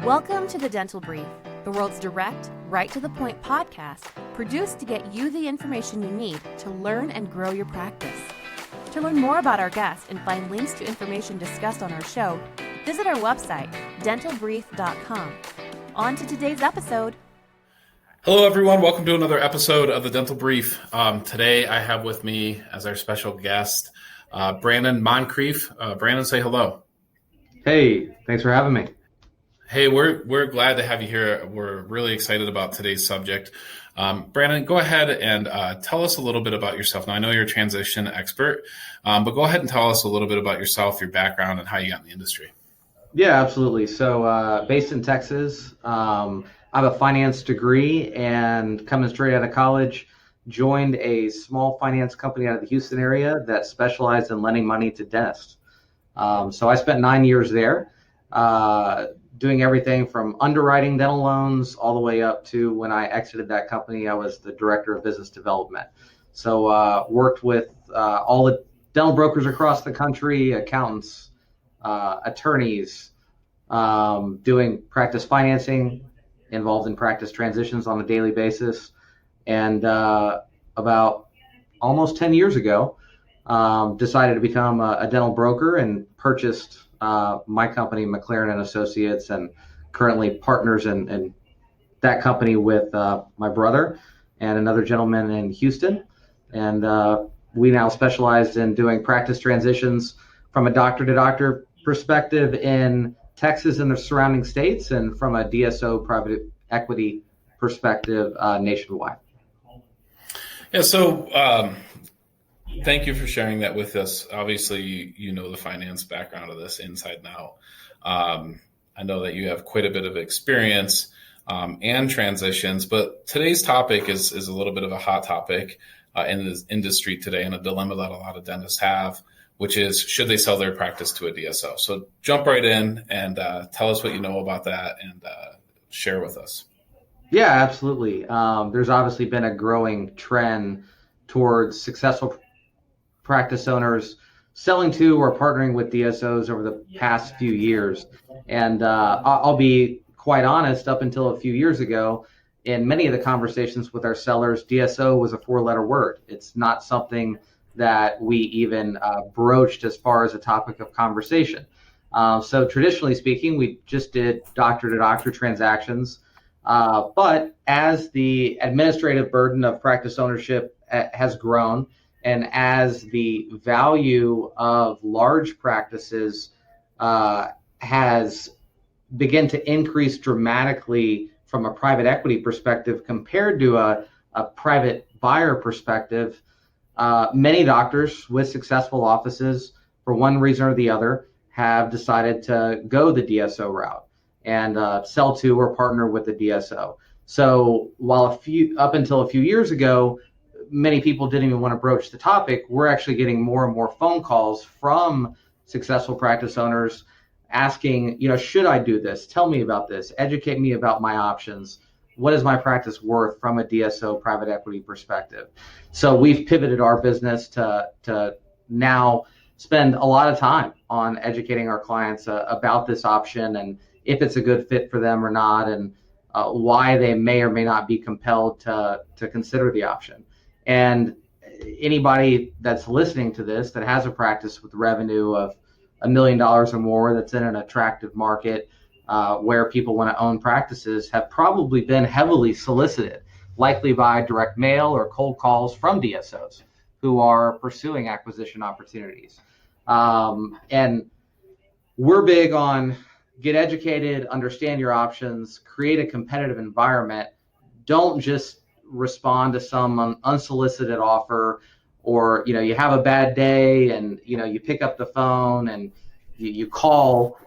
Welcome to the Dental Brief, the world's direct, right-to-the-point podcast produced to get you the information you need to learn and grow your practice. To learn more about our guests and find links to information discussed on our show, visit our website, dentalbrief.com. On to today's episode. Hello, everyone. Welcome to another episode of the Dental Brief. Today, I have with me as our special guest, Brannon Moncrief. Brannon, say hello. Hey, thanks for having me. Hey, we're glad to have you here. We're really excited about today's subject. Brannon, go ahead and tell us a little bit about yourself. Now, I know you're a transition expert, but go ahead and tell us a little bit about yourself, your background, and how you got in the industry. Yeah, absolutely. So based in Texas, I have a finance degree, and coming straight out of college, joined a small finance company out of the Houston area that specialized in lending money to dentists. So I spent 9 years there, doing everything from underwriting dental loans all the way up to when I exited that company, I was the director of business development. So worked with all the dental brokers across the country, accountants, attorneys, doing practice financing, involved in practice transitions on a daily basis. And about almost 10 years ago, decided to become a dental broker and purchased my company, McLerran Associates, and currently partners in that company with my brother and another gentleman in Houston. And we now specialize in doing practice transitions from a doctor-to-doctor perspective in Texas and the surrounding states, and from a DSO private equity perspective nationwide. Yeah, so thank you for sharing that with us. Obviously, you know the finance background of this inside and out. I know that you have quite a bit of experience and transitions, but today's topic is a little bit of a hot topic in this industry today, and a dilemma that a lot of dentists have, which is, should they sell their practice to a DSO? So jump right in and tell us what you know about that and share with us. Yeah, absolutely. There's obviously been a growing trend towards successful practice owners selling to or partnering with DSOs over the past few years. And I'll be quite honest, up until a few years ago, in many of the conversations with our sellers, DSO was a four-letter word. It's not something that we even broached as far as a topic of conversation. So traditionally speaking, we just did doctor-to-doctor transactions. But as the administrative burden of practice ownership has grown, and as the value of large practices has begun to increase dramatically from a private equity perspective compared to a private buyer perspective, many doctors with successful offices, for one reason or the other, have decided to go the DSO route and sell to or partner with the DSO. So while up until a few years ago, many people didn't even want to broach the topic, we're actually getting more and more phone calls from successful practice owners asking, should I do this? Tell me about this. Educate me about my options. What is my practice worth from a DSO private equity perspective? So we've pivoted our business to now spend a lot of time on educating our clients about this option and if it's a good fit for them or not, and why they may or may not be compelled to consider the option. And anybody that's listening to this that has a practice with revenue of $1 million or more that's in an attractive market where people want to own practices have probably been heavily solicited, likely by direct mail or cold calls from DSOs who are pursuing acquisition opportunities. And we're big on get educated, understand your options, create a competitive environment. Don't just respond to some unsolicited offer, or you have a bad day and you pick up the phone and you call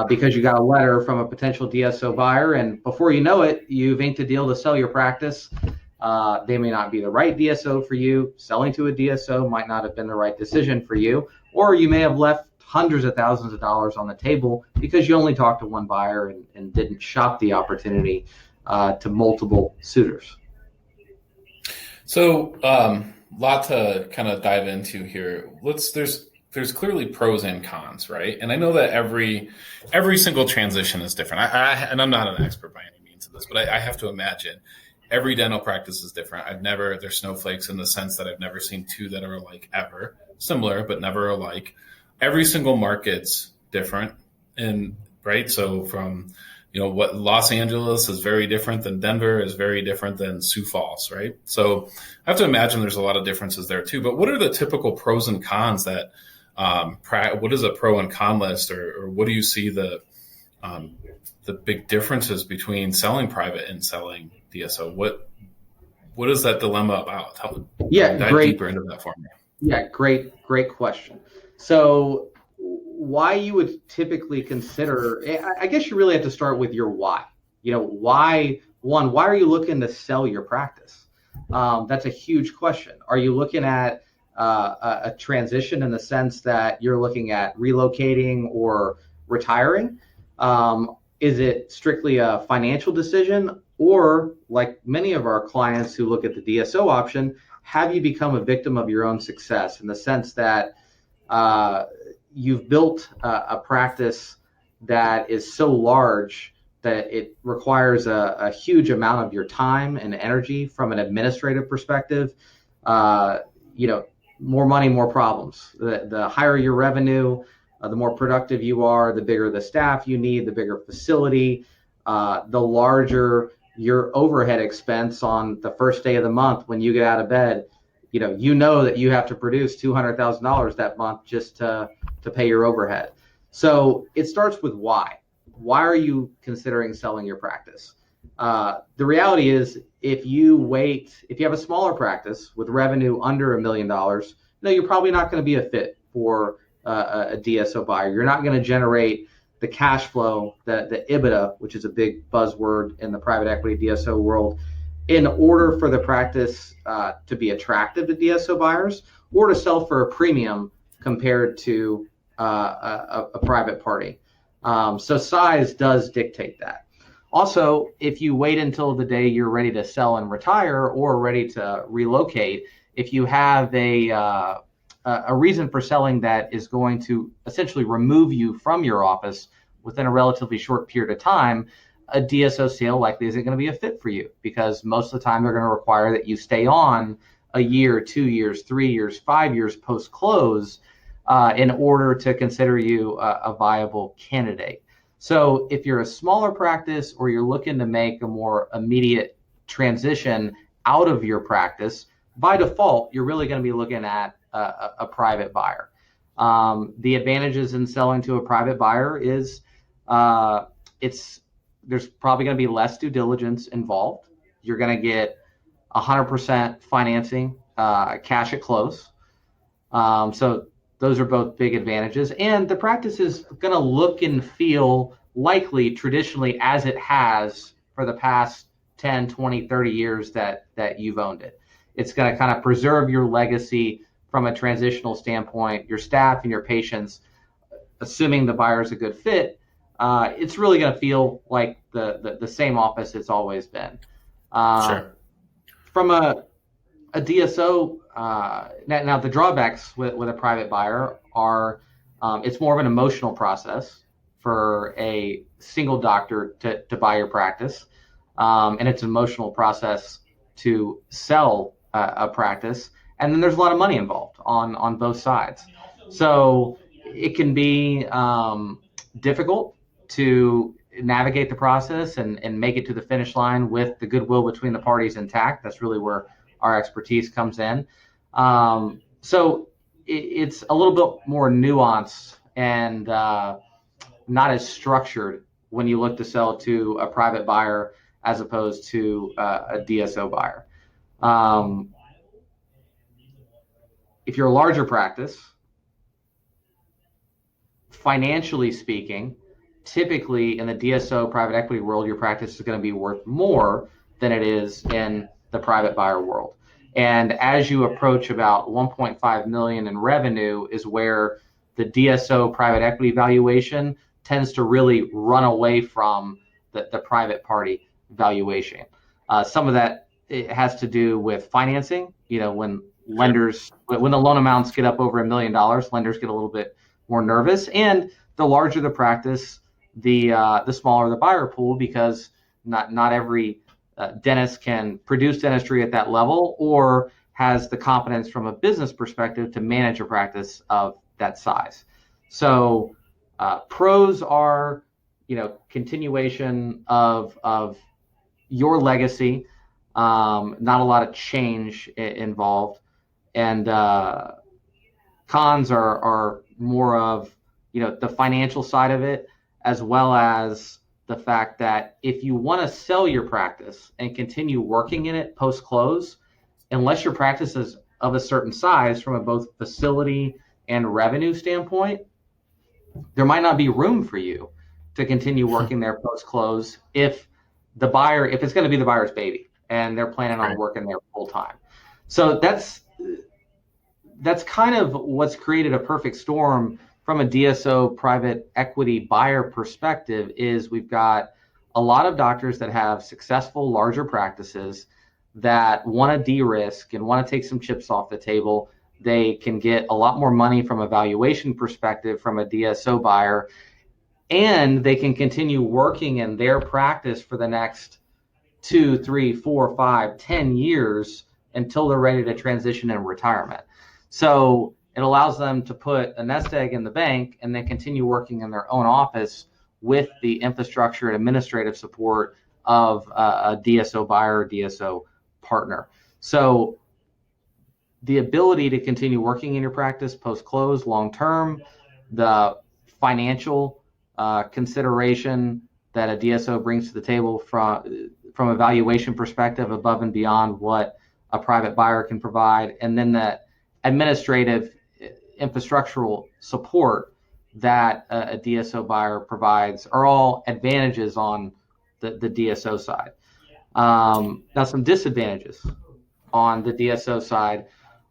because you got a letter from a potential DSO buyer, and before you know it, you've inked a deal to sell your practice. They may not be the right DSO for you. Selling to a DSO might not have been the right decision for you, or you may have left hundreds of thousands of dollars on the table because you only talked to one buyer and didn't shop the opportunity to multiple suitors. So, lot to kind of dive into here. There's there's clearly pros and cons, right? And I know that every single transition is different. And I'm not an expert by any means in this, but I have to imagine every dental practice is different. They're snowflakes in the sense that I've never seen two that are alike ever. Similar, but never alike. Every single market's different. And right. So from, what Los Angeles is very different than Denver is very different than Sioux Falls, right? So I have to imagine there's a lot of differences there too. But what are the typical pros and cons that, what is a pro and con list, or what do you see the big differences between selling private and selling DSO? What is that dilemma about? Dive deeper into that for me. Yeah, great question. So why you would typically consider, I guess you really have to start with your why. Why are you looking to sell your practice? That's a huge question. Are you looking at a transition in the sense that you're looking at relocating or retiring? Is it strictly a financial decision? Or like many of our clients who look at the DSO option, have you become a victim of your own success in the sense that you've built a practice that is so large that it requires a huge amount of your time and energy from an administrative perspective? More money, more problems. The higher your revenue, the more productive you are, the bigger the staff you need, the bigger facility, the larger your overhead expense on the first day of the month when you get out of bed. That you have to produce $200,000 that month just to pay your overhead. So it starts with why. Why are you considering selling your practice? The reality is, if you have a smaller practice with revenue under $1 million, you're probably not going to be a fit for a DSO buyer. You're not going to generate the cash flow, the EBITDA, which is a big buzzword in the private equity DSO world, in order for the practice to be attractive to DSO buyers or to sell for a premium compared to a private party. So size does dictate that. Also, if you wait until the day you're ready to sell and retire or ready to relocate, if you have a reason for selling that is going to essentially remove you from your office within a relatively short period of time, a DSO sale likely isn't going to be a fit for you, because most of the time they're going to require that you stay on a year, 2 years, 3 years, 5 years post-close in order to consider you a viable candidate. So if you're a smaller practice or you're looking to make a more immediate transition out of your practice, by default, you're really going to be looking at a private buyer. The advantages in selling to a private buyer is there's probably going to be less due diligence involved. You're going to get 100% financing, cash at close. So those are both big advantages. And the practice is going to look and feel likely traditionally as it has for the past 10, 20, 30 years that you've owned it. It's going to kind of preserve your legacy from a transitional standpoint. Your staff and your patients, assuming the buyer's a good fit, it's really going to feel like the same office it's always been. Sure. From a DSO, now the drawbacks with a private buyer are it's more of an emotional process for a single doctor to buy your practice, and it's an emotional process to sell a practice, and then there's a lot of money involved on both sides. So it can be difficult to navigate the process and make it to the finish line with the goodwill between the parties intact. That's really where our expertise comes in. So it's a little bit more nuanced and not as structured when you look to sell to a private buyer as opposed to a DSO buyer. If you're a larger practice, financially speaking, typically in the DSO private equity world, your practice is going to be worth more than it is in the private buyer world. And as you approach about 1.5 million in revenue is where the DSO private equity valuation tends to really run away from the private party valuation. Some of that it has to do with financing. When lenders, when the loan amounts get up over $1 million, lenders get a little bit more nervous. And the larger the practice, the smaller the buyer pool, because not every dentist can produce dentistry at that level or has the competence from a business perspective to manage a practice of that size. So pros are, continuation of your legacy, not a lot of change involved, and cons are more of the financial side of it, as well as the fact that if you want to sell your practice and continue working in it post-close, unless your practice is of a certain size from a both facility and revenue standpoint, there might not be room for you to continue working there post-close if it's going to be the buyer's baby and they're planning on working there full time. So that's kind of what's created a perfect storm from a DSO private equity buyer perspective. Is we've got a lot of doctors that have successful larger practices that want to de-risk and want to take some chips off the table. They can get a lot more money from a valuation perspective from a DSO buyer, and they can continue working in their practice for the next 2, 3, 4, 5, 10 years until they're ready to transition in retirement. So it allows them to put a nest egg in the bank and then continue working in their own office with the infrastructure and administrative support of a DSO buyer or DSO partner. So the ability to continue working in your practice post-close long-term, the financial consideration that a DSO brings to the table from a valuation perspective above and beyond what a private buyer can provide, and then the administrative infrastructural support that a DSO buyer provides are all advantages on the DSO side. Now, some disadvantages on the DSO side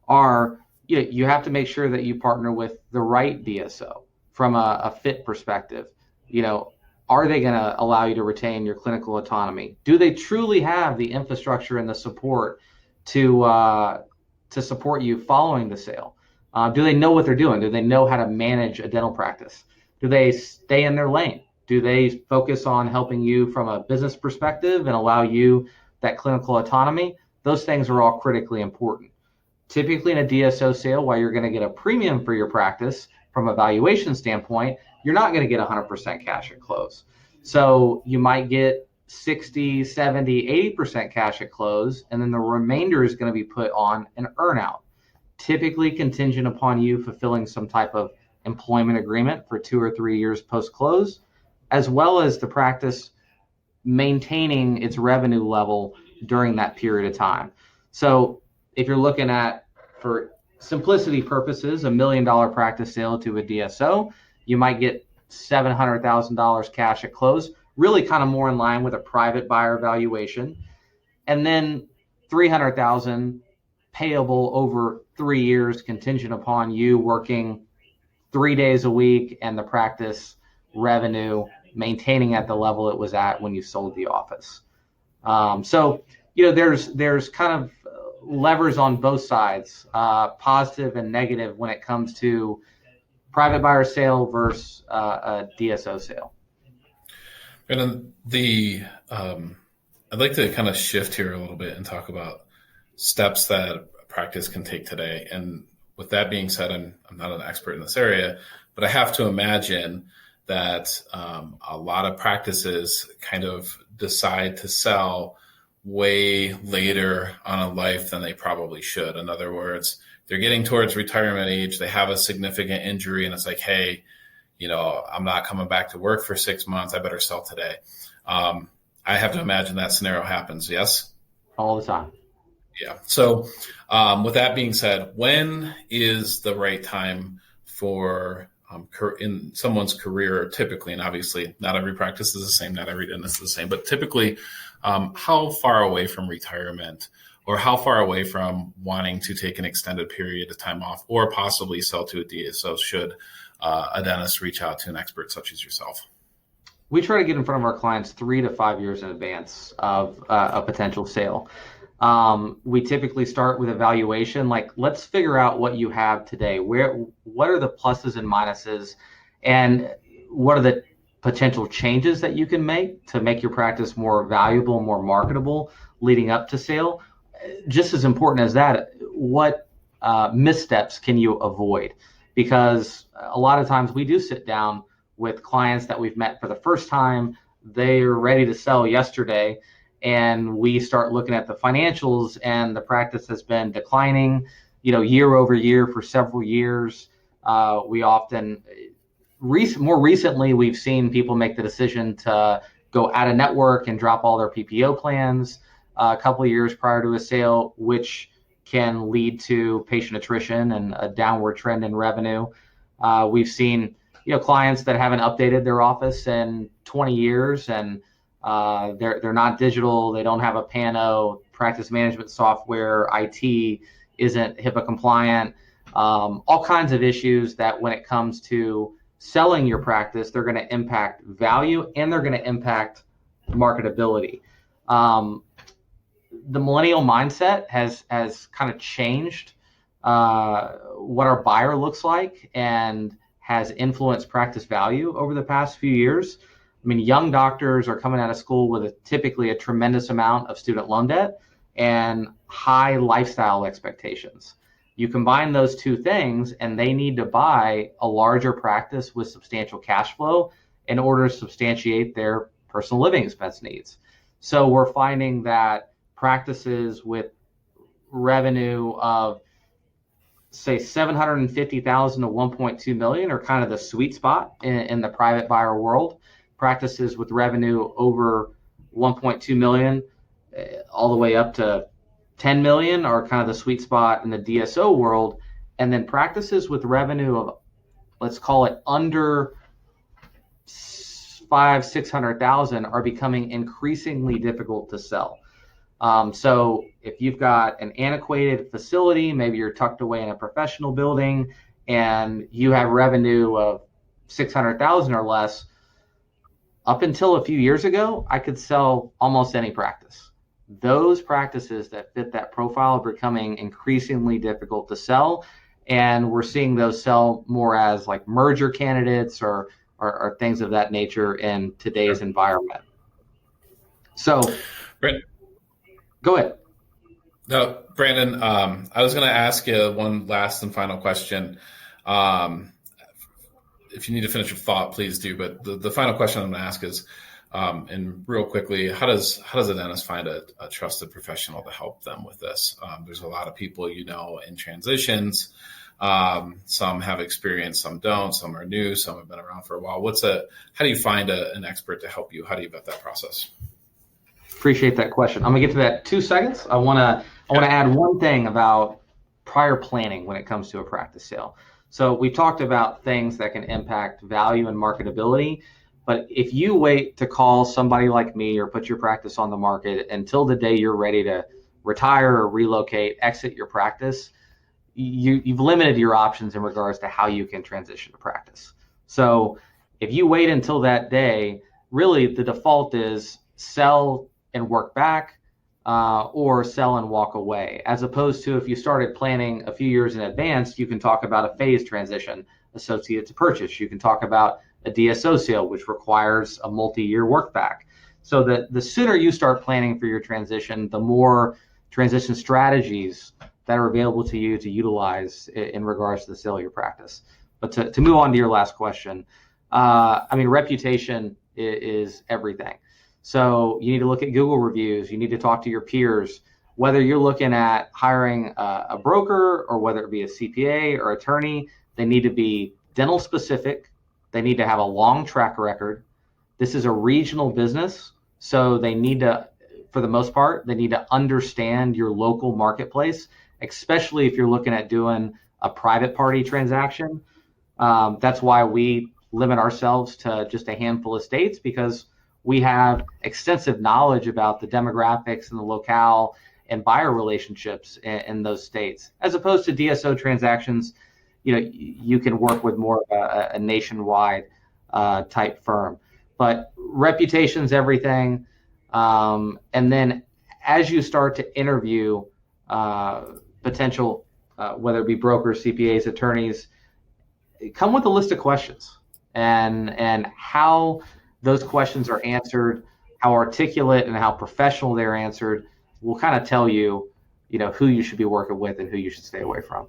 are you have to make sure that you partner with the right DSO from a fit perspective. Are they going to allow you to retain your clinical autonomy? Do they truly have the infrastructure and the support to support you following the sale? Do they know what they're doing? Do they know how to manage a dental practice? Do they stay in their lane? Do they focus on helping you from a business perspective and allow you that clinical autonomy? Those things are all critically important. Typically in a DSO sale, while you're going to get a premium for your practice from a valuation standpoint, you're not going to get 100% cash at close. So you might get 60, 70, 80% cash at close, and then the remainder is going to be put on an earnout, typically contingent upon you fulfilling some type of employment agreement for 2 or 3 years post-close, as well as the practice maintaining its revenue level during that period of time. So if you're looking at, for simplicity purposes, $1 million practice sale to a DSO, you might get $700,000 cash at close, really kind of more in line with a private buyer valuation, and then $300,000 payable over 3 years, contingent upon you working 3 days a week and the practice revenue maintaining at the level it was at when you sold the office. So there's kind of levers on both sides, positive and negative, when it comes to private buyer sale versus a DSO sale. And I'd like to kind of shift here a little bit and talk about steps that a practice can take today. And with that being said, I'm not an expert in this area, but I have to imagine that a lot of practices kind of decide to sell way later on in life than they probably should. In other words, they're getting towards retirement age, they have a significant injury, and it's like, hey, I'm not coming back to work for 6 months, I better sell today. I have to imagine that scenario happens, yes? All the time. Yeah. So with that being said, when is the right time for in someone's career typically, and obviously not every practice is the same, not every dentist is the same, but typically how far away from retirement or how far away from wanting to take an extended period of time off or possibly sell to a DSO should a dentist reach out to an expert such as yourself? We try to get in front of our clients 3 to 5 years in advance of a potential sale. We typically start with evaluation. Like, let's figure out what you have today. What are the pluses and minuses, and what are the potential changes that you can make to make your practice more valuable, more marketable leading up to sale? Just as important as that, what missteps can you avoid? Because a lot of times we do sit down with clients that we've met for the first time. They're ready to sell yesterday, and we start looking at the financials, and the practice has been declining, year over year for several years. We often, more recently, we've seen people make the decision to go out of network and drop all their PPO plans a couple of years prior to a sale, which can lead to patient attrition and a downward trend in revenue. We've seen, clients that haven't updated their office in 20 years, and they're not digital. They don't have a Pano practice management software. IT isn't HIPAA compliant. All kinds of issues that when it comes to selling your practice, they're going to impact value and they're going to impact marketability. The millennial mindset has kind of changed what our buyer looks like and has influenced practice value over the past few years. I mean, young doctors are coming out of school with typically a tremendous amount of student loan debt and high lifestyle expectations. You combine those two things, and they need to buy a larger practice with substantial cash flow in order to substantiate their personal living expense needs. So we're finding that practices with revenue of, say, $750,000 to $1.2 million are kind of the sweet spot in the private buyer world. Practices with revenue over 1.2 million all the way up to 10 million are kind of the sweet spot in the DSO world. And then practices with revenue of, let's call it under 600,000 are becoming increasingly difficult to sell. So if you've got an antiquated facility, maybe you're tucked away in a professional building and you have revenue of 600,000 or less, up until a few years ago, I could sell almost any practice. Those practices that fit that profile are becoming increasingly difficult to sell, and we're seeing those sell more as like merger candidates or things of that nature in today's environment. So, go ahead. No, Brannon, I was going to ask you one last and final question. If you need to finish your thought, please do. But the final question I'm going to ask is, and real quickly, how does a dentist find a trusted professional to help them with this? There's a lot of people, in transitions. Some have experience, some don't. Some are new, some have been around for a while. How do you find an expert to help you? How do you vet that process? Appreciate that question. I'm gonna get to that 2 seconds. I wanna add one thing about prior planning when it comes to a practice sale. So we talked about things that can impact value and marketability, but if you wait to call somebody like me or put your practice on the market until the day you're ready to retire or relocate, exit your practice, you've limited your options in regards to how you can transition to practice. So if you wait until that day, really the default is sell and work back, or sell and walk away, as opposed to if you started planning a few years in advance, you can talk about a phased transition associated to purchase. You can talk about a DSO sale, which requires a multi-year work back. So the sooner you start planning for your transition, the more transition strategies that are available to you to utilize in regards to the sale of your practice. But to move on to your last question, reputation is everything. So you need to look at Google reviews. You need to talk to your peers, whether you're looking at hiring a broker or whether it be a CPA or attorney. They need to be dental specific. They need to have a long track record. This is a regional business, so they need to, for the most part, they need to understand your local marketplace, especially if you're looking at doing a private party transaction. That's why we limit ourselves to just a handful of states, because we have extensive knowledge about the demographics and the locale and buyer relationships in those states, as opposed to DSO transactions. You can work with more of a nationwide type firm, but reputation's everything. And then as you start to interview potential, whether it be brokers, CPAs, attorneys, come with a list of questions, and how those questions are answered, how articulate and how professional they're answered will kind of tell you, who you should be working with and who you should stay away from.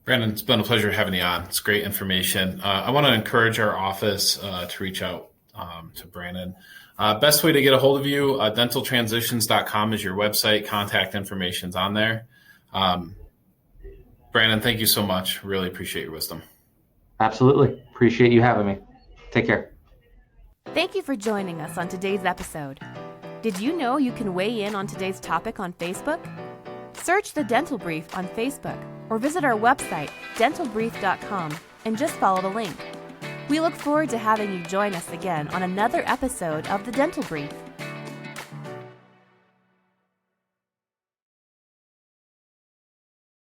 Brannon, it's been a pleasure having you on. It's great information. I want to encourage our office to reach out to Brannon. Best way to get a hold of you, dentaltransitions.com is your website. Contact information's on there. Brannon, thank you so much. Really appreciate your wisdom. Absolutely. Appreciate you having me. Take care. Thank you for joining us on today's episode. Did you know you can weigh in on today's topic on Facebook? Search The Dental Brief on Facebook or visit our website, dentalbrief.com, and just follow the link. We look forward to having you join us again on another episode of The Dental Brief.